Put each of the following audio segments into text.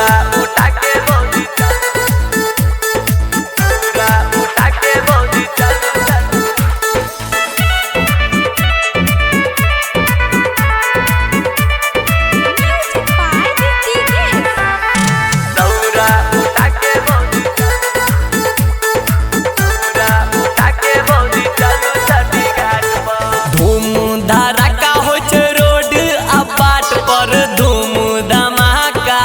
दौरा उठा के भौजी दौरा उठा के भौजी दौरा उठा के भौजी दौरा उठा के भौजी चलू छठी घाट पर। धूम धड़ाका हो छै रोड आ बाट पर धूम धमाका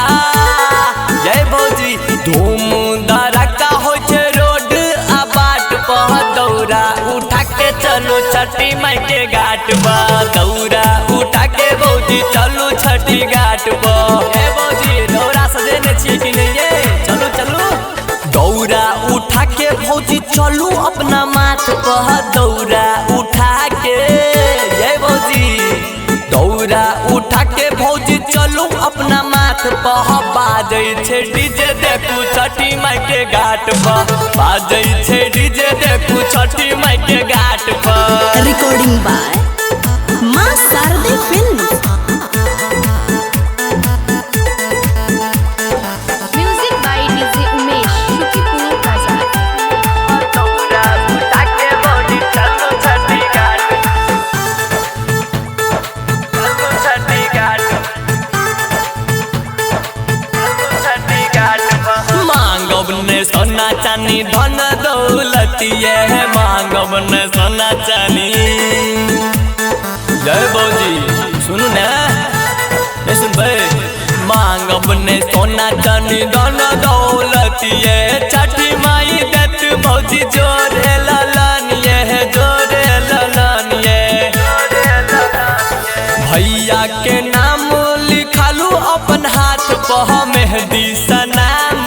जय भौजी। धूम धड़ाका हो छै रोड आ बाट पर दौरा उठा के चलू छठी माई के घाट पर। दौरा उठा के भौजी चलू छठी घाट पर। हे भौजी दौरा सजेने छी कि नहीं ये चलू चलू। दौरा उठा के भौजी चलू अपना माथ पर दौरा उठा के जय भौजी। दौरा उठा के भौजी चलू अपना माथ पर बाजै छै डीजे देखू छठी माई के घाट पर। बाजै छै डीजे देखू छठी माई के घाट पर। Recording by Maa Sharde film. Music by DJ Umesh Shukipur Bazar. दौरा उठा के भौजी चलू छठी घाट चलू छठी घाट चलू छठी घाट पर। मांगब ने सोना चांदी धन दौलतिये मांगब ने सोना चांदी जय भौजी सुनू ने ये सुनबे। मांगब ने सोना चांदी धन दौलतिये छठी माई देत भौजी जोरे ललनिये जोरे ललनिये। भैया के नाम लिखालू अपन हाथ पर मेहंदी सनाम।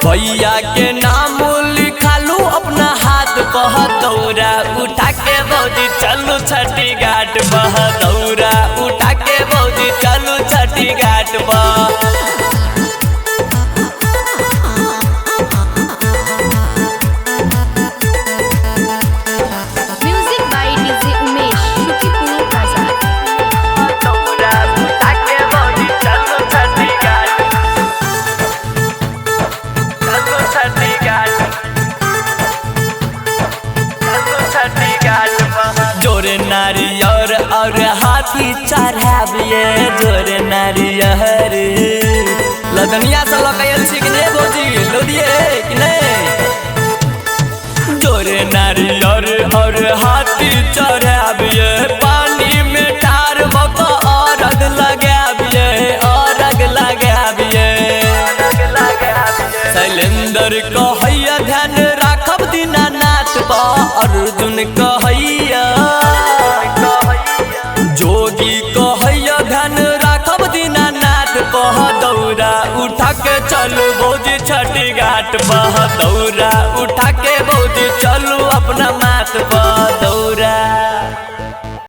भैया के नाम लिखालू अपना हाथ पर दौरा उठा के भौजी चलू छठी घाट पर। दौरा उठा के भौजी चलू छठी घाट पर। Music by DJ Umesh Shukipur Bazar. दौरा उठा के भौजी चलू छठी घाट चलू छठी घाट चलू छठी घाट पर। जोरे नारियर और हाथी चढ़ाबिए जोरे नारियर लदनिया से लकैल छी कि नहीं भौजी लोदिए कि नहीं। जोरे नारियर और हाथी चढ़ाबिए पानी में ठार भक अरग लगाबिए अरग लगाबिए। शैलेंद्र कहैया ध्यान राखब दीनानाथ बा अर्जुन कहैया जोगी कहैया ध्यान राखब दीनानाथ कह। दौरा उठा के चलू भौजी छठी घाट पर। दौरा उठा के भौजी चलू